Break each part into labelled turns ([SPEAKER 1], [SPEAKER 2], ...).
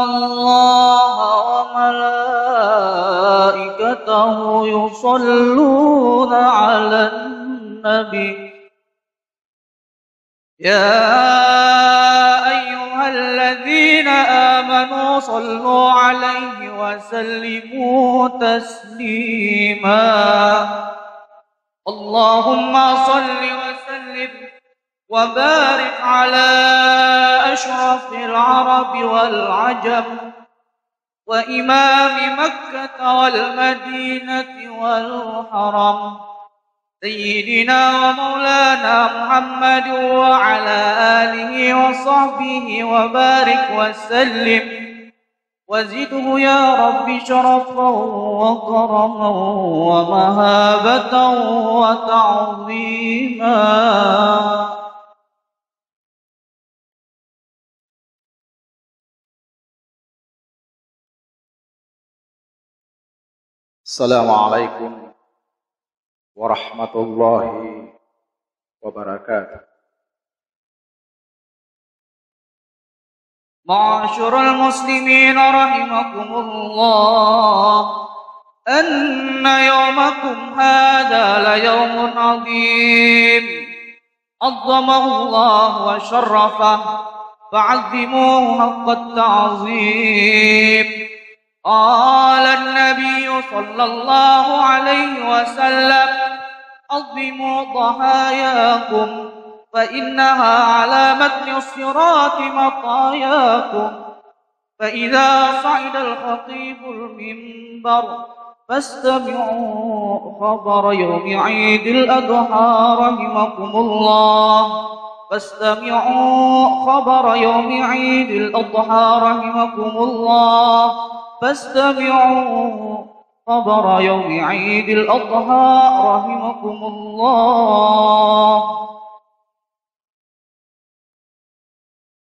[SPEAKER 1] الله وملائكته يصلون على النبي يا أيها الذين آمنوا صلوا عليه وسلموا تسليما اللهم صل وسلم وبارك على أشرف العرب والعجم وإمام مكة والمدينة والحرم سيدنا ومولانا محمد وعلى آله وصحبه وبارك وسلم وزده يا رب شرفا وكرما ومهابة وتعظيما.
[SPEAKER 2] السلام عليكم ورحمة الله وبركاته.
[SPEAKER 1] معاشر المسلمين رحمكم الله أن يومكم هذا ليوم عظيم عظمه الله وشرفه فعظموه حق التعظيم. قال النبي صلى الله عليه وسلم عظموا ضحاياكم فإنها على متن الصراط مطاياكم. فإذا صعد الخطيب المنبر فاستمعوا خبر يوم عيد الأضحى رحمكم الله. فاستمعوا خبر يوم عيد الأضحى رحمكم الله. فاستمعوا خبر يوم عيد الأضحى رحمكم الله.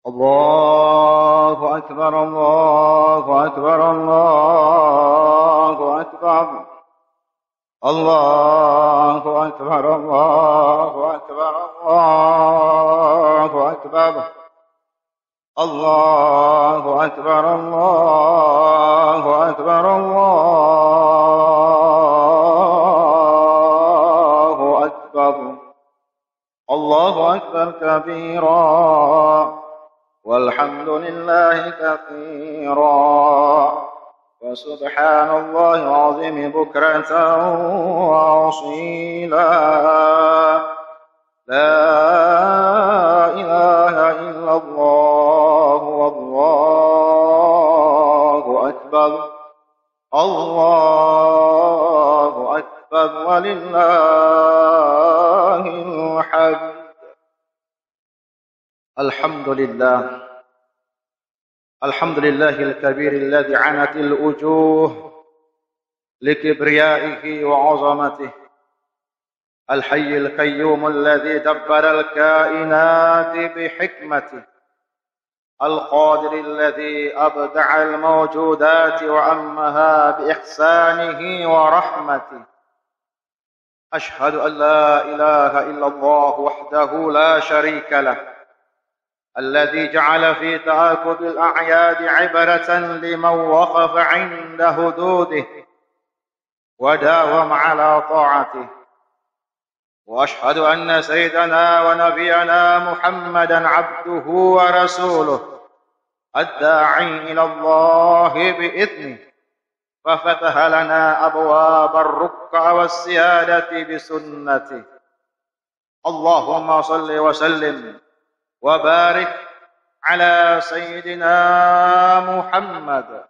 [SPEAKER 2] الله أكبر الله أكبر الله أكبر الله أكبر الله أكبر الله أكبر الله أكبر الله أكبر الله أكبر الله أكبر كبيرا والحمد لله كثيرا وسبحان الله العظيم بكرة وأصيلا. لا إله إلا الله والله أكبر الله أكبر ولله الحمد. الحمد لله الحمد لله الكبير الذي عنت الوجوه لكبريائه وعظمته. الحي القيوم الذي دبر الكائنات بحكمته. القادر الذي أبدع الموجودات وأمها بإحسانه ورحمته. أشهد أن لا إله إلا الله وحده لا شريك له الذي جعل في تعاقب الأعياد عبرة لمن وقف عند حدوده وداوم على طاعته. وأشهد أن سيدنا ونبينا محمدا عبده ورسوله الداعي إلى الله بإذنه ففتح لنا أبواب الركع والسيادة بسنته. اللهم صل وسلم وبارك على سيدنا محمد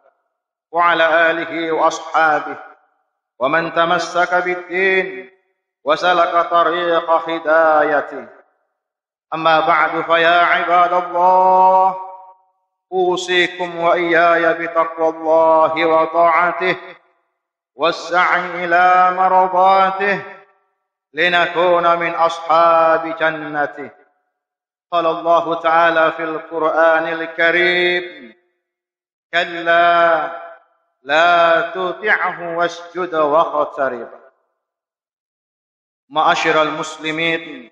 [SPEAKER 2] وعلى آله وأصحابه ومن تمسك بالدين وسلك طريق هدايته. أما بعد فيا عباد الله أوصيكم وإياي بتقوى الله وطاعته والسعي إلى مرضاته لنكون من أصحاب جنته. قال الله تعالى في القرآن الكريم كلا لا تطعه واسجد واقترب. معاشر المسلمين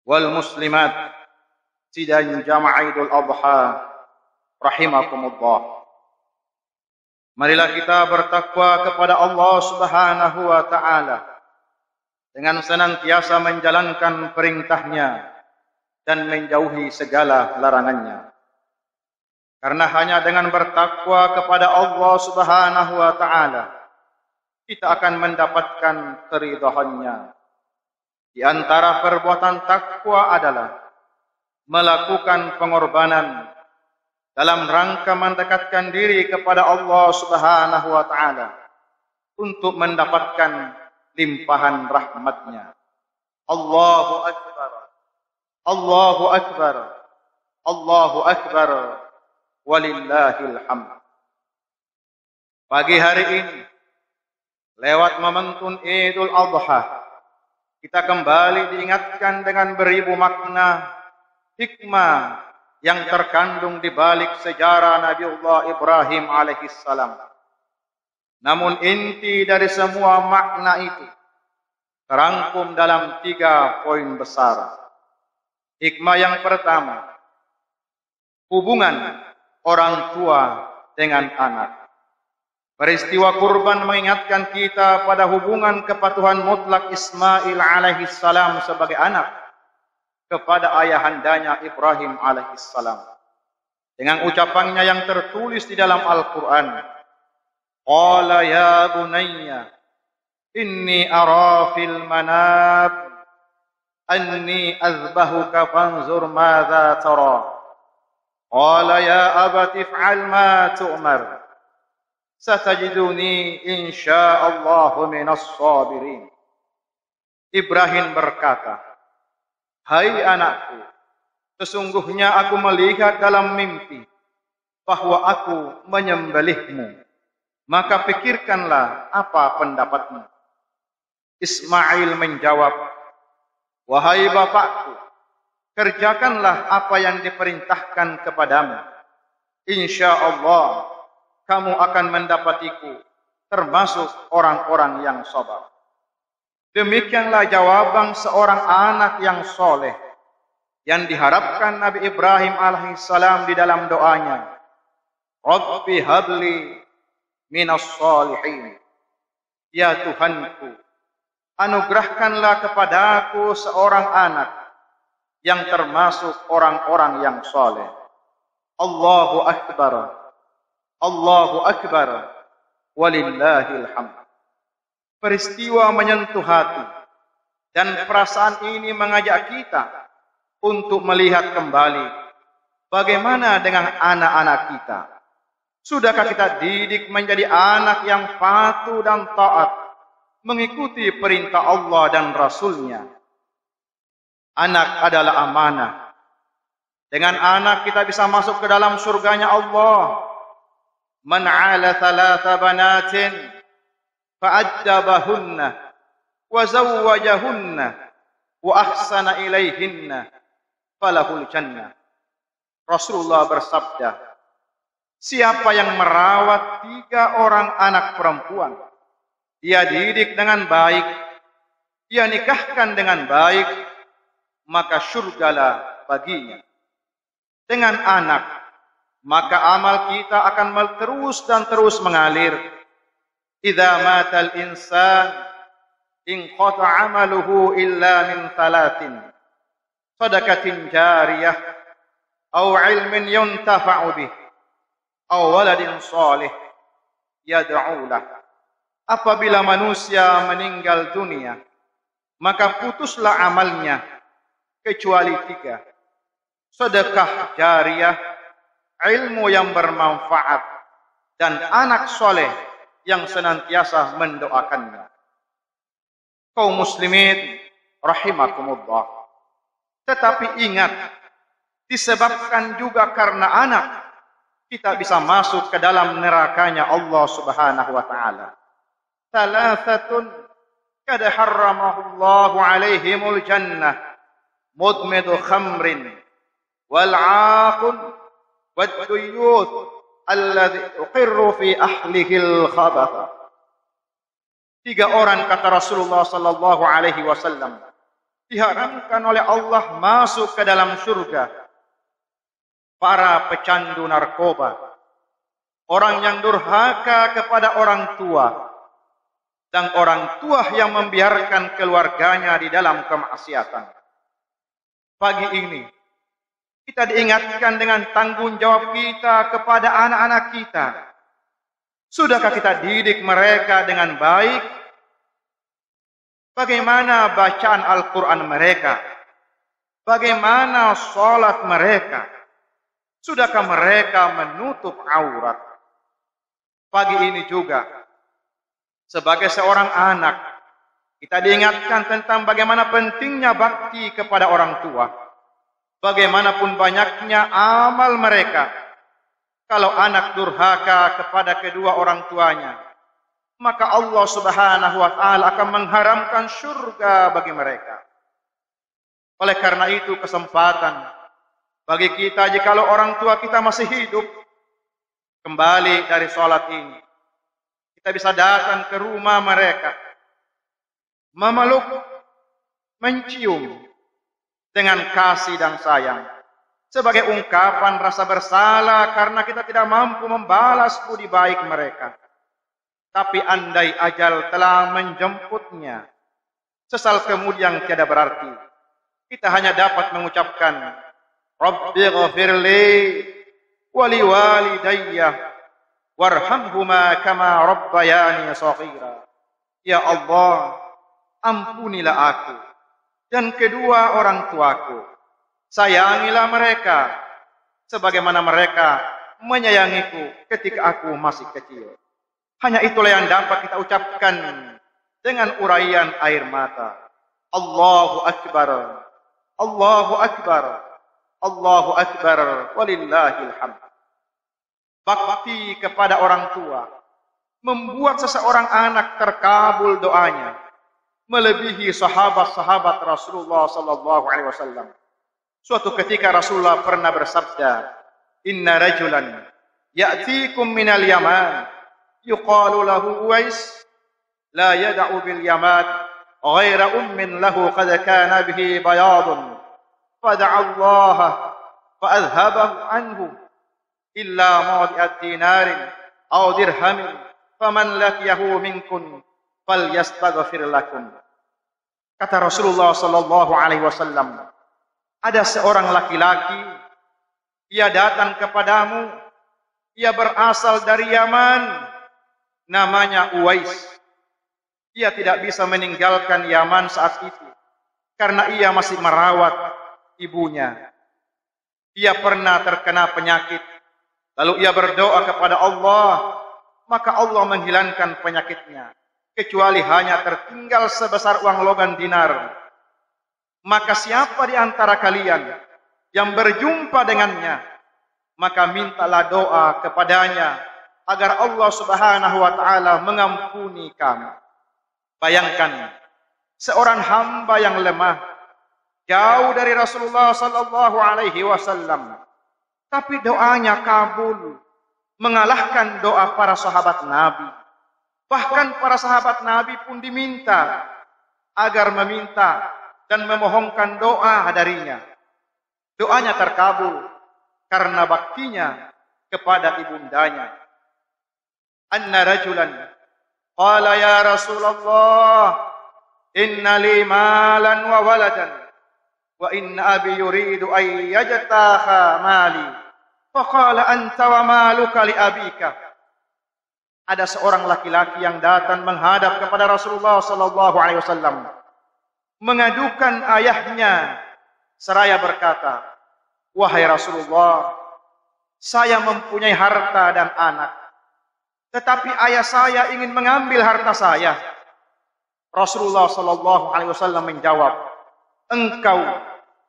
[SPEAKER 2] والmuslimat sidang jamaah Idul Adha rahimakumullah. Marilah kita bertakwa kepada Allah Subhanahu wa taala dengan senantiasa menjalankan perintahnya dan menjauhi segala larangannya. Karena hanya dengan bertakwa kepada Allah Subhanahu wa taala kita akan mendapatkan keridhaannya. Di antara perbuatan takwa adalah melakukan pengorbanan dalam rangka mendekatkan diri kepada Allah Subhanahu wa taala untuk mendapatkan limpahan rahmatnya. Allahu akbar. Allahu akbar. Allahu akbar. Walillahil hamd. Pagi hari ini lewat momentum Idul Adha kita kembali diingatkan dengan beribu makna hikmah yang terkandung di balik sejarah Nabiullah Ibrahim alaihissalam. Namun inti dari semua makna itu terangkum dalam 3 poin besar. Hikmah yang pertama, hubungan orang tua dengan anak. Peristiwa kurban mengingatkan kita pada hubungan kepatuhan mutlak Ismail alaihissalam sebagai anak kepada ayahandanya Ibrahim alaihissalam. Dengan ucapannya yang tertulis di dalam Al-Quran, Qala ya bunayya, inni ara fil manam, anni azbahuka fanzur madza tara. Qala ya abati if'al ma tu'mar, satajiduni insya'allahu minas sabirin. Ibrahim berkata, hai anakku, sesungguhnya aku melihat dalam mimpi bahwa aku menyembelihmu. Maka pikirkanlah apa pendapatmu. Ismail menjawab, wahai bapakku, kerjakanlah apa yang diperintahkan kepadamu. Insya Allah kamu akan mendapatiku termasuk orang-orang yang sabar. Demikianlah jawaban seorang anak yang soleh yang diharapkan Nabi Ibrahim alaihissalam di dalam doanya. Rabbi habli minas salihin. Ya Tuhanku, anugerahkanlah kepadaku seorang anak yang termasuk orang-orang yang soleh. Allahu akbar. Allahu akbar. Walillahil hamd. Peristiwa menyentuh hati dan perasaan ini mengajak kita untuk melihat kembali bagaimana dengan anak-anak kita. Sudahkah kita didik menjadi anak yang patuh dan taat mengikuti perintah Allah dan Rasul-Nya? Anak adalah amanah. Dengan anak kita bisa masuk ke dalam surganya Allah. Man 'ala 3 banatin fa'addabahunna wa zawwajahunna wa ahsana ilaihinna falahul jannah. Rasulullah bersabda, siapa yang merawat 3 orang anak perempuan, dia didik dengan baik, dia nikahkan dengan baik, maka syurgalah baginya. Dengan anak, maka amal kita akan terus dan terus mengalir. Idza matal insan inqata 'amaluhu illa min 3, shadaqatin jariyah aw 'ilmin yuntafa'u bih aw waladin salih yad'u lah. Apabila manusia meninggal dunia, maka putuslah amalnya kecuali 3. Sedekah jariyah, ilmu yang bermanfaat, dan anak soleh yang senantiasa mendoakannya. Kaum muslimin rahimakumullah. Tetapi ingat, disebabkan juga karena anak, kita bisa masuk ke dalam nerakanya Allah Subhanahu wa taala. Thalathatun kad harramahullahu alaihimul jannah, mudmidu khamrin wal 'aqul wad duyuth alladhi uqirru fi ahlihil khabatha. 3 orang kata Rasulullah sallallahu alaihi wasallam diharamkan oleh Allah masuk ke dalam surga. para pecandu narkoba, orang yang durhaka kepada orang tua, dan orang tua yang membiarkan keluarganya di dalam kemaksiatan. Pagi ini, kita diingatkan dengan tanggung jawab kita kepada anak-anak kita. Sudahkah kita didik mereka dengan baik? Bagaimana bacaan Al-Quran mereka? Bagaimana sholat mereka? Sudahkah mereka menutup aurat? Pagi ini juga, sebagai seorang anak, kita diingatkan tentang bagaimana pentingnya bakti kepada orang tua. Bagaimanapun banyaknya amal mereka, kalau anak durhaka kepada kedua orang tuanya, maka Allah Subhanahu wa Ta'ala akan mengharamkan surga bagi mereka. Oleh karena itu, kesempatan bagi kita jikalau orang tua kita masih hidup, kembali dari sholat ini, kita bisa datang ke rumah mereka, memeluk, mencium dengan kasih dan sayang, sebagai ungkapan rasa bersalah karena kita tidak mampu membalas budi baik mereka. Tapi andai ajal telah menjemputnya, sesal kemudian tiada berarti. Kita hanya dapat mengucapkan, Rabbighfirli wa liwalidayya warhamhuma kama rabbayani shaghira. Ya Allah, ampunilah aku dan kedua orang tuaku. Sayangilah mereka sebagaimana mereka menyayangiku ketika aku masih kecil. Hanya itulah yang dapat kita ucapkan dengan uraian air mata. Allahu Akbar, Allahu Akbar, Allahu Akbar, walillahil hamd. Bakti kepada orang tua membuat seseorang anak terkabul doanya, melebihi sahabat-sahabat Rasulullah sallallahu alaihi wasallam. Suatu ketika Rasulullah pernah bersabda, "Inna rajulan ya'tikum minal Yaman, yuqalu lahu Uwais, la yad'u bil Yaman ghaira ummin lahu qad kana bihi bayadun, fada'a Allah fa adhabahu anhu illa mawdi'at dinarin aw dirhamin, faman laqiyahu minkum falyastaghfir lakum." Kata Rasulullah sallallahu alaihi wasallam, ada seorang laki-laki, ia datang kepadamu, ia berasal dari Yaman, namanya Uwais. Ia tidak bisa meninggalkan Yaman saat itu, karena ia masih merawat ibunya. Ia pernah terkena penyakit, lalu ia berdoa kepada Allah, maka Allah menghilangkan penyakitnya, kecuali hanya tertinggal sebesar uang logam dinar. Maka siapa di antara kalian yang berjumpa dengannya, maka mintalah doa kepadanya agar Allah Subhanahu wa Ta'ala mengampuni kamu. Bayangkan seorang hamba yang lemah, jauh dari Rasulullah sallallahu alaihi wasallam, tapi doanya kabul, mengalahkan doa para sahabat Nabi. Bahkan para sahabat Nabi pun diminta agar meminta dan memohonkan doa darinya. Doanya terkabul karena baktinya kepada ibundanya. Anna rajulan qala ya Rasulullah, inna li malan wa waladan, wa inna abi yuridu an yajtaha mali. Faqala anta wa maluka li abika. Ada seorang laki-laki yang datang menghadap kepada Rasulullah sallallahu alaihi wasallam, mengadukan ayahnya seraya berkata, "Wahai Rasulullah, saya mempunyai harta dan anak, tetapi ayah saya ingin mengambil harta saya." Rasulullah sallallahu alaihi wasallam menjawab, "Engkau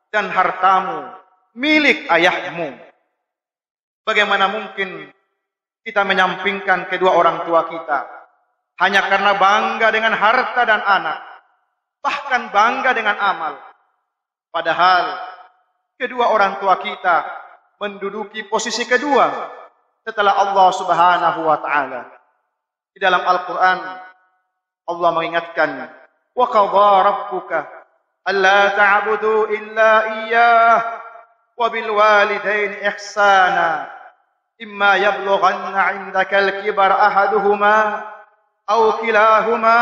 [SPEAKER 2] dan hartamu milik ayahmu." Bagaimana mungkin kita menyampingkan kedua orang tua kita hanya karena bangga dengan harta dan anak, bahkan bangga dengan amal. Padahal kedua orang tua kita menduduki posisi kedua setelah Allah Subhanahu wa Ta'ala. Di dalam Al-Quran Allah mengingatkan, "Wa qadha rabbuka alla ta'budu illa iyyah wa bil walidaini ihsana imma yablughanna 'indaka al-kibara ahaduhuma aw kilahuma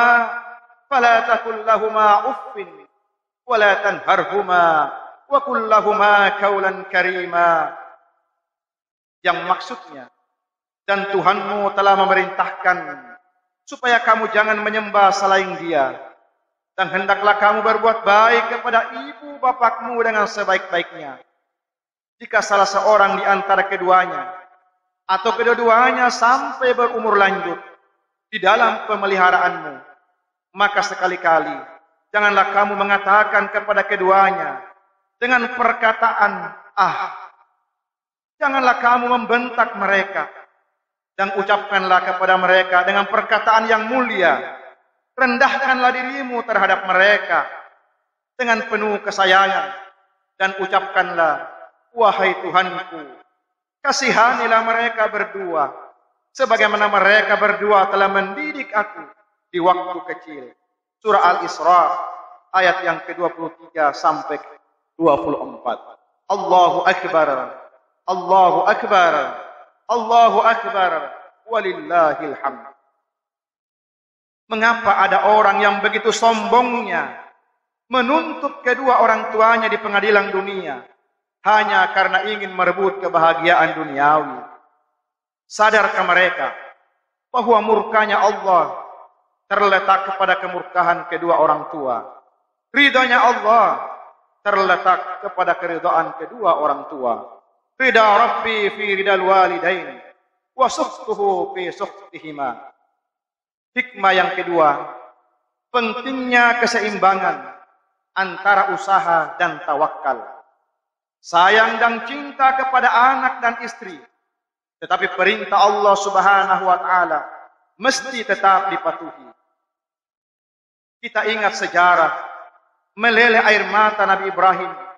[SPEAKER 2] fala taqul lahumā uffin wa la tanharhumā wa qul lahumā qawlan karīmā. Yang maksudnya, dan Tuhanmu telah memerintahkan supaya kamu jangan menyembah selain Dia, dan hendaklah kamu berbuat baik kepada ibu bapakmu dengan sebaik-baiknya. Jika salah seorang di antara keduanya atau kedua-duanya sampai berumur lanjut di dalam pemeliharaanmu, maka sekali-kali janganlah kamu mengatakan kepada keduanya dengan perkataan ah. Janganlah kamu membentak mereka, dan ucapkanlah kepada mereka dengan perkataan yang mulia. Rendahkanlah dirimu terhadap mereka dengan penuh kesayangan, dan ucapkanlah, wahai Tuhanku, kasihanilah mereka berdua, sebagaimana mereka berdua telah mendidik aku di waktu kecil. Surah Al-Isra ayat yang ke-23 sampai 24. Allahu Akbar. Allahu Akbar, Allahu Akbar, walillahil hamd. Mengapa ada orang yang begitu sombongnya menuntut kedua orang tuanya di pengadilan dunia hanya karena ingin merebut kebahagiaan duniawi? Sadarkah mereka bahwa murkanya Allah terletak kepada kemurkaan kedua orang tua? Ridhonya Allah terletak kepada keridhaan kedua orang tua. Ridha Rabbi fi ridal walidain wa sukhtuhu fi sukhtihima. Hikmah yang kedua, pentingnya keseimbangan antara usaha dan tawakal. Sayang dan cinta kepada anak dan istri, tetapi perintah Allah Subhanahu wa taala mesti tetap dipatuhi. Kita ingat sejarah meleleh air mata Nabi Ibrahim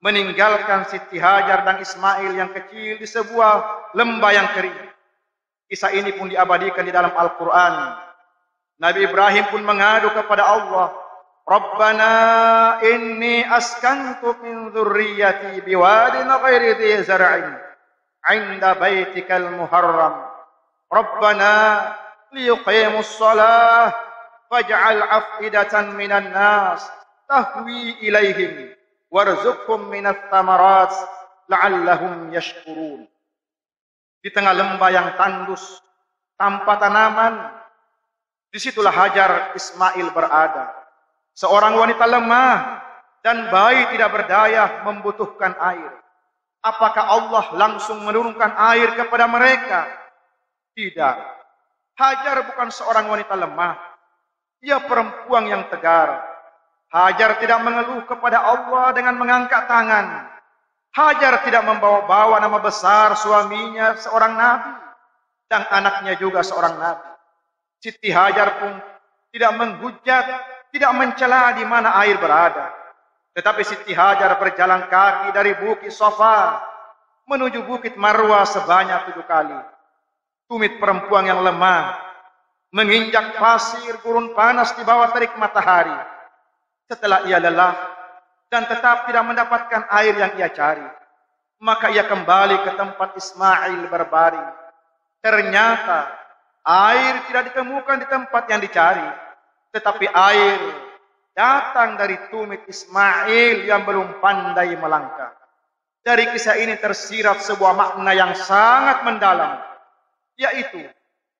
[SPEAKER 2] meninggalkan Siti Hajar dan Ismail yang kecil di sebuah lembah yang kering. Kisah ini pun diabadikan di dalam Al-Quran. Nabi Ibrahim pun mengadu kepada Allah, Rabbana inni askantu min dzurriyyati biwadin ghairi dhi zar'in 'inda baitikal muharram. Rabbana liyuqimus shalah faj'al af'idatan minan nas tahwi ilaihim warzuqhum minats tsamarat la'allahum yashkurun. Di tengah lembah yang tandus tanpa tanaman, disitulah Hajar Ismail berada. Seorang wanita lemah dan bayi tidak berdaya membutuhkan air. Apakah Allah langsung menurunkan air kepada mereka? Tidak. Hajar bukan seorang wanita lemah. Ia perempuan yang tegar. Hajar tidak mengeluh kepada Allah dengan mengangkat tangan. Hajar tidak membawa-bawa nama besar suaminya seorang nabi dan anaknya juga seorang nabi. Siti Hajar pun tidak menghujat, tidak mencela di mana air berada. Tetapi Siti Hajar berjalan kaki dari Bukit Safa menuju Bukit Marwah sebanyak 7 kali. Tumit perempuan yang lemah menginjak pasir gurun panas di bawah terik matahari. Setelah ia lelah dan tetap tidak mendapatkan air yang ia cari, maka ia kembali ke tempat Ismail berbaring. Ternyata air tidak ditemukan di tempat yang dicari, tetapi air datang dari tumit Ismail yang belum pandai melangkah. Dari kisah ini tersirat sebuah makna yang sangat mendalam, yaitu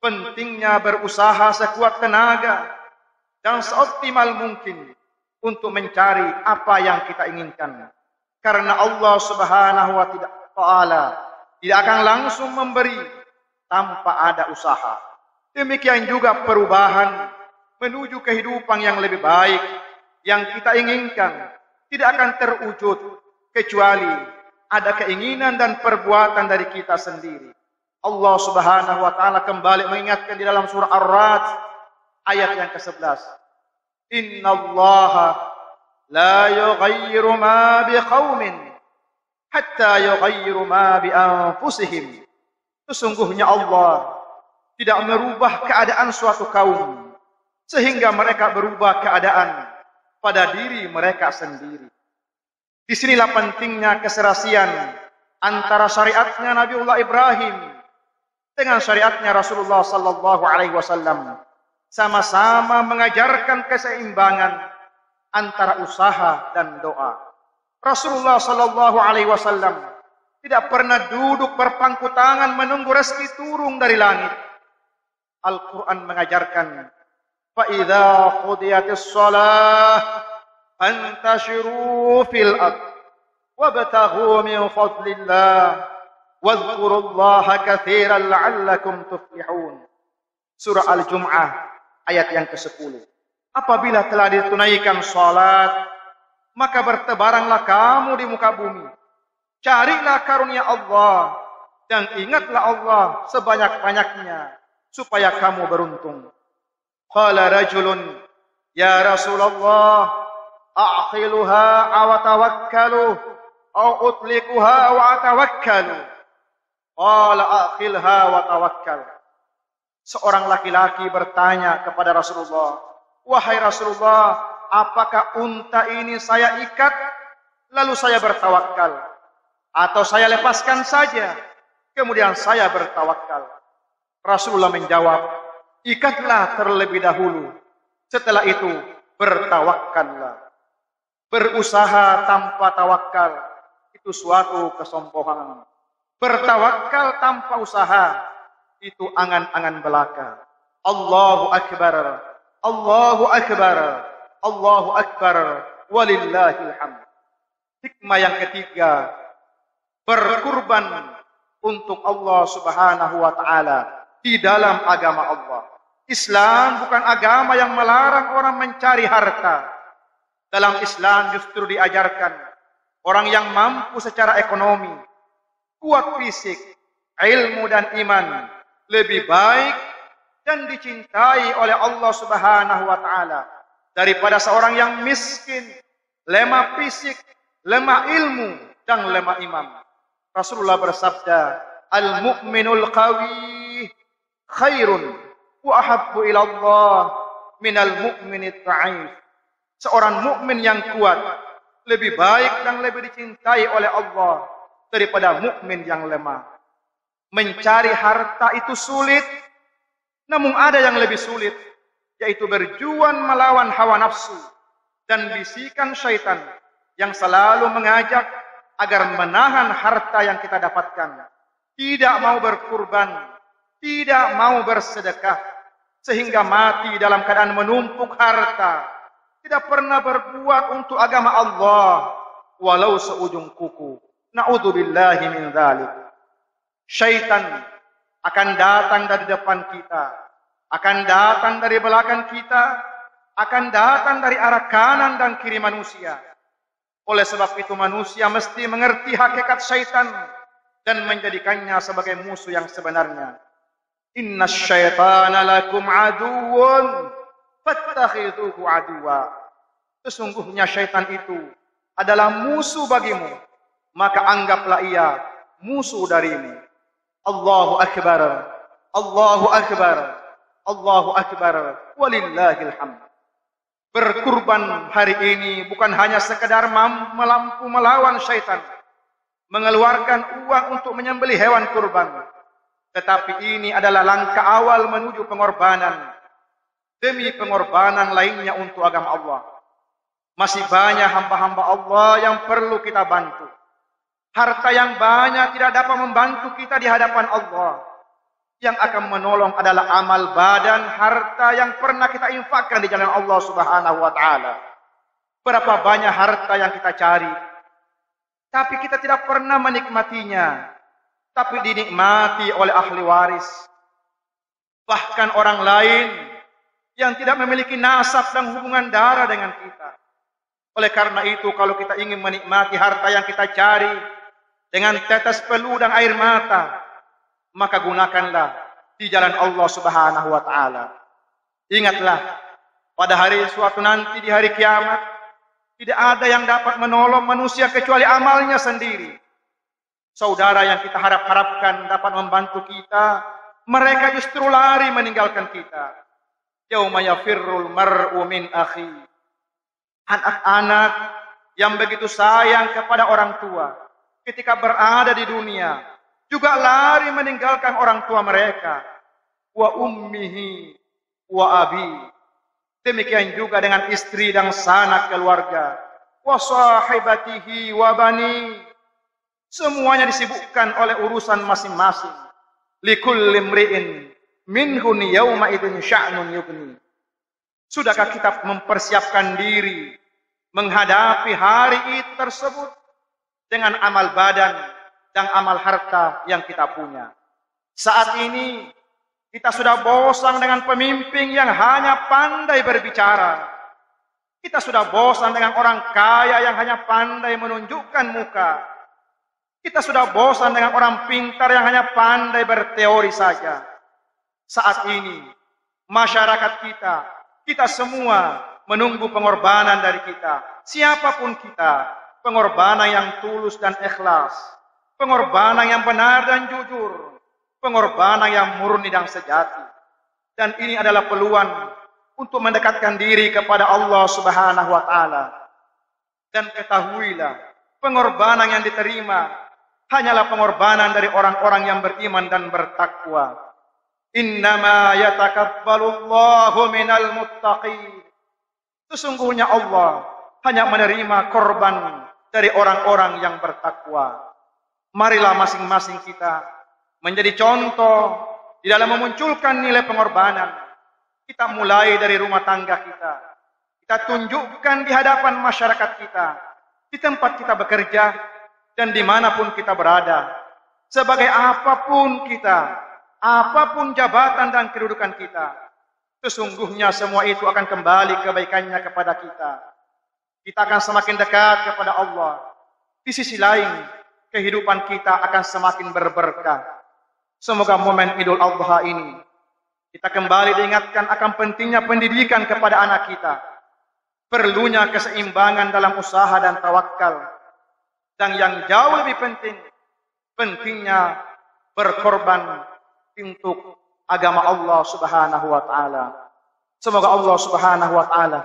[SPEAKER 2] pentingnya berusaha sekuat tenaga dan seoptimal mungkin untuk mencari apa yang kita inginkan. Karena Allah Subhanahu wa taala tidak akan langsung memberi tanpa ada usaha. Demikian juga perubahan menuju kehidupan yang lebih baik yang kita inginkan tidak akan terwujud kecuali ada keinginan dan perbuatan dari kita sendiri. Allah Subhanahu wa taala kembali mengingatkan di dalam surah Ar-Ra'd ayat yang ke-11. Innallaha la yughayyiru ma biqaumin hatta yughayyiru ma bi anfusihim. Sesungguhnya Allah tidak merubah keadaan suatu kaum sehingga mereka berubah keadaan pada diri mereka sendiri. Disinilah pentingnya keserasian antara syariatnya Nabiullah Ibrahim dengan syariatnya Rasulullah sallallahu alaihi wasallam. Sama-sama mengajarkan keseimbangan antara usaha dan doa. Rasulullah sallallahu alaihi wasallam tidak pernah duduk berpangku tangan menunggu rezeki turun dari langit. Al-Quran mengajarkan, فَإِذَا قُضِيَتِ الصَّلَاةِ فَانْتَشِرُوا فِي الْأَرْضِ وَابْتَغُوا مِنْ فَضْلِ اللَّهِ وَاذْكُرُوا اللَّهَ كَثِيرًا لَعَلَّكُمْ تُفْلِحُونَ. Surah Al-Jum'ah ayat yang ke-10. Apabila telah ditunaikan salat, maka bertebaranlah kamu di muka bumi. Carilah karunia Allah dan ingatlah Allah sebanyak-banyaknya supaya kamu beruntung. Qala rajulun, ya Rasulullah, a'qiluha aw tawakkalu aw utlikuha wa atawakkalu. Qala a'qilha wa tawakkal. Seorang laki-laki bertanya kepada Rasulullah, wahai Rasulullah, apakah unta ini saya ikat lalu saya bertawakal, atau saya lepaskan saja kemudian saya bertawakal? Rasulullah menjawab, ikatlah terlebih dahulu, setelah itu bertawakallah. Berusaha tanpa tawakal itu suatu kesombongan. Bertawakal tanpa usaha itu angan-angan belaka. Allahu Akbar, Allahu Akbar, Allahu Akbar, walillahil hamd. Hikmah yang ketiga, berkurban untuk Allah Subhanahu wa taala di dalam agama Allah. Islam bukan agama yang melarang orang mencari harta. Dalam Islam justru diajarkan orang yang mampu secara ekonomi, kuat fisik, ilmu dan iman lebih baik dan dicintai oleh Allah Subhanahu wa taala daripada seorang yang miskin, lemah fisik, lemah ilmu dan lemah iman. Rasulullah bersabda, al-mu'minul qawi khairun wa ahabbu ila Allah minal mu'minit ta'if. Seorang mukmin yang kuat lebih baik dan lebih dicintai oleh Allah daripada mukmin yang lemah. Mencari harta itu sulit, namun ada yang lebih sulit, yaitu berjuang melawan hawa nafsu dan bisikan syaitan yang selalu mengajak agar menahan harta yang kita dapatkan, tidak mau berkurban, tidak mau bersedekah, sehingga mati dalam keadaan menumpuk harta, tidak pernah berbuat untuk agama Allah walau seujung kuku. Na'udzubillahi min dzalik. Syaitan akan datang dari depan kita, akan datang dari belakang kita, akan datang dari arah kanan dan kiri manusia. Oleh sebab itu manusia mesti mengerti hakikat syaitan dan menjadikannya sebagai musuh yang sebenarnya. Inna syaitana lakum aduun fattakhidhuhu aduwa. Sesungguhnya syaitan itu adalah musuh bagimu, maka anggaplah ia musuh darimu. Allahu Akbar, Allahu Akbar, Allahu Akbar, walillahil hamd. Berkurban hari ini bukan hanya sekedar mampu melawan syaitan, mengeluarkan uang untuk menyembelih hewan kurban, tetapi ini adalah langkah awal menuju pengorbanan demi pengorbanan lainnya untuk agama Allah. Masih banyak hamba-hamba Allah yang perlu kita bantu. Harta yang banyak tidak dapat membantu kita di hadapan Allah. Yang akan menolong adalah amal badan, harta yang pernah kita infakkan di jalan Allah Subhanahu wa taala. Berapa banyak harta yang kita cari, tapi kita tidak pernah menikmatinya, tapi dinikmati oleh ahli waris. Bahkan orang lain yang tidak memiliki nasab dan hubungan darah dengan kita. Oleh karena itu, kalau kita ingin menikmati harta yang kita cari dengan tetes peluh dan air mata, maka gunakanlah di jalan Allah Subhanahu wa taala. Ingatlah, pada hari suatu nanti di hari kiamat, tidak ada yang dapat menolong manusia kecuali amalnya sendiri. Saudara yang kita harap-harapkan dapat membantu kita, mereka justru lari meninggalkan kita. Yauma yafirrul mar'u min akhi. Anak-anak yang begitu sayang kepada orang tua ketika berada di dunia, juga lari meninggalkan orang tua mereka. Wa ummihi wa abi. Demikian juga dengan istri dan sanak keluarga. Wa sahibatihi wa bani. Semuanya disibukkan oleh urusan masing-masing. Likulli imri'in minhun yawma idzin sya'nun yughni. Sudahkah kita mempersiapkan diri menghadapi hari itu tersebut dengan amal badan dan amal harta yang kita punya? Saat ini kita sudah bosan dengan pemimpin yang hanya pandai berbicara. Kita sudah bosan dengan orang kaya yang hanya pandai menunjukkan muka. Kita sudah bosan dengan orang pintar yang hanya pandai berteori saja. Saat ini, masyarakat kita semua menunggu pengorbanan dari kita. Siapapun kita, pengorbanan yang tulus dan ikhlas. Pengorbanan yang benar dan jujur. Pengorbanan yang murni dan sejati. Dan ini adalah peluang untuk mendekatkan diri kepada Allah Subhanahu wa Ta'ala. Dan ketahuilah, pengorbanan yang diterima hanyalah pengorbanan dari orang-orang yang beriman dan bertakwa. Innama yatakabbalullahu minal muttaqin. Sesungguhnya Allah hanya menerima korban dari orang-orang yang bertakwa. Marilah masing-masing kita menjadi contoh di dalam memunculkan nilai pengorbanan. Kita mulai dari rumah tangga kita. Kita tunjukkan di hadapan masyarakat kita, di tempat kita bekerja, dan dimanapun kita berada. Sebagai apapun kita, apapun jabatan dan kedudukan kita, sesungguhnya semua itu akan kembali kebaikannya kepada kita. Kita akan semakin dekat kepada Allah. Di sisi lain, kehidupan kita akan semakin berberkah. Semoga momen Idul Adha ini, kita kembali diingatkan akan pentingnya pendidikan kepada anak kita. Perlunya keseimbangan dalam usaha dan tawakal. Dan yang jauh lebih penting, pentingnya berkorban untuk agama Allah Subhanahu wa Ta'ala. Semoga Allah Subhanahu wa Ta'ala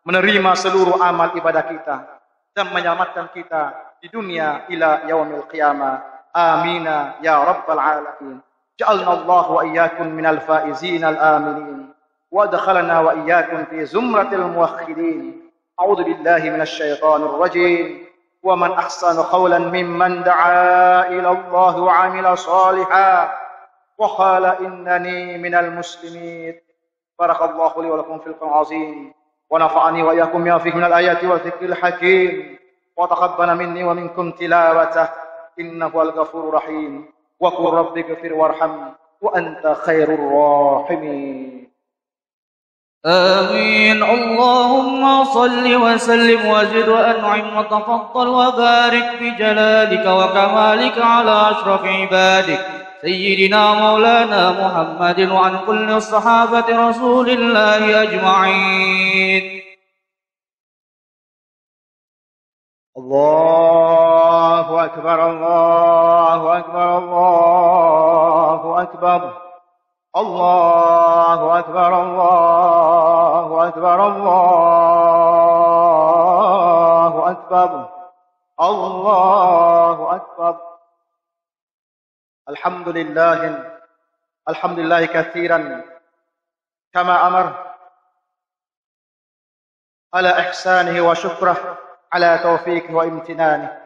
[SPEAKER 2] menerima seluruh amal ibadah kita dan menyelamatkan kita di dunia ila yaumil qiyamah. Amina ya rabbal alamin. Ja'alna Allah wa iyyakum minal faizin al aminin wa adkhalna wa iyyakum fi zumratil muwahhidin. A'udzu billahi minasy syaithanir rajim. ومن أحسن قولا ممن دعا إلى الله وعمل صالحا وقال إنني من المسلمين. بارك الله لي ولكم في القرآن العظيم ونفعني وإياكم بما فيه من الآيات والذكر الحكيم وتقبل مني ومنكم تلاوته إنه الغفور الرحيم وقل رب اغفر وارحم وأنت خير الراحمين.
[SPEAKER 1] آمين. اللهم صل وسلم وزد وأنعم وتفضل وبارك بجلالك وكمالك على أشرف عبادك سيدنا مولانا محمد وعن كل الصحابة رسول الله أجمعين.
[SPEAKER 2] الله أكبر الله أكبر الله أكبر الله أكبر الله أكبر الله أكبر الله أكبر. الحمد لله كثيرا كما أمر على إحسانه وشكره على توفيقه وامتنانه.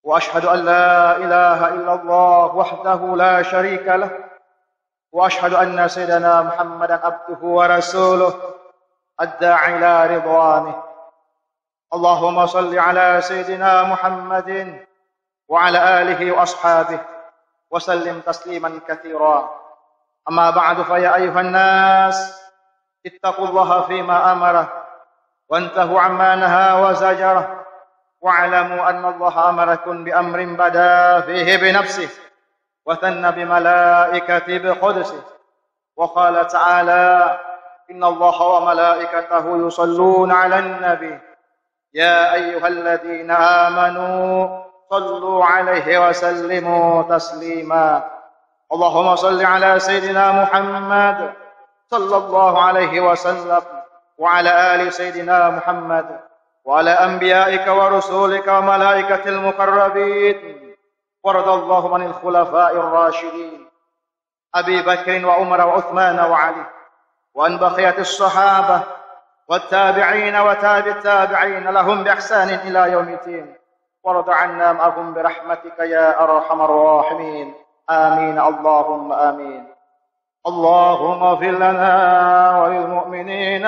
[SPEAKER 2] وأشهد أن لا إله إلا الله وحده لا شريك له وأشهد أن سيدنا محمدا عبده ورسوله الداعي إلى رضوانه. اللهم صل على سيدنا محمد وعلى آله وأصحابه وسلم تسليما كثيرا. أما بعد فيا أيها الناس اتقوا الله فيما أمره وانتهوا عما نهى وزجره واعلموا أن الله أمركم بأمر بدأ فيه بنفسه وثنى بملائكته بقدسه وقال تعالى إن الله وملائكته يصلون على النبي يا أيها الذين آمنوا صلوا عليه وسلموا تسليما. اللهم صل على سيدنا محمد صلى الله عليه وسلم وعلى آل سيدنا محمد وعلى أنبيائك ورسولك وملائكة المقربين، وارض اللهم عن الخلفاء الراشدين أبي بكر وعمر وعثمان وعلي، وعن بقية الصحابة والتابعين وتابع التابعين لهم بإحسان إلى يوم الدين، وارض عنا معهم برحمتك يا أرحم الراحمين. آمين اللهم آمين. اللهم اغفر لنا وللمؤمنين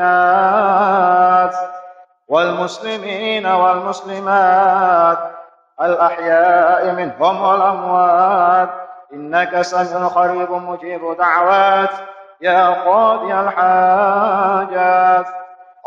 [SPEAKER 2] والمؤمنات والمسلمين والمسلمات الأحياء منهم والأموات، إنك سميع قريب مجيب دعوات يا قاضي الحاجات.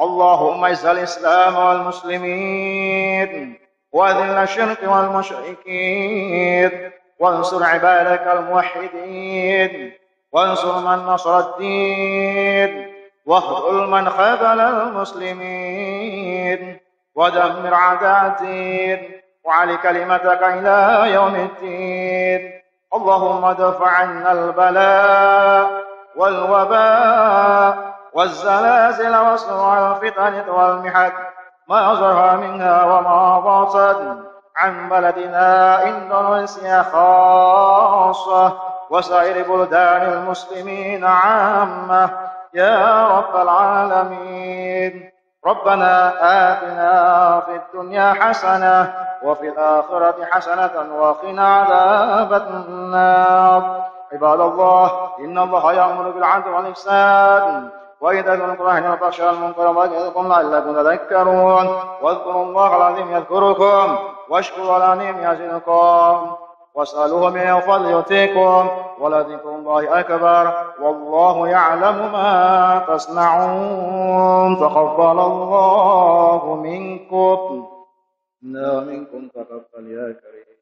[SPEAKER 2] اللهم اعز الإسلام والمسلمين وأذل الشرك والمشركين، وانصر عبادك الموحدين، وانصر من نصر الدين، واخذل من خذل المسلمين، ودمر أعداء الدين، وعلي كلمتك إلى يوم الدين. اللهم ادفع عنا البلاء والوباء والزلازل وسوء الفتن والمحن ما ظهر منها وما بطن عن بلدنا إندونيسيا خاصة وسائر بلدان المسلمين عامة يا رب العالمين. ربنا آتنا في الدنيا حسنة وفي الآخرة حسنة وقنا عذاب النار. عباد الله، إن الله يأمر بالعدل والإحسان وإيتاء ذي القربى وينهى عن الفحشاء والمنكر والبغي يعظكم لعلكم تذكرون. واذكروا الله العظيم يذكركم واشكروا على نعمه يزدكم واسألوه من فضله يؤتكم ولذكر الله أكبر والله يعلم ما تصنعون. تقبل الله منكم. إنا منكم تقبل يا كريم.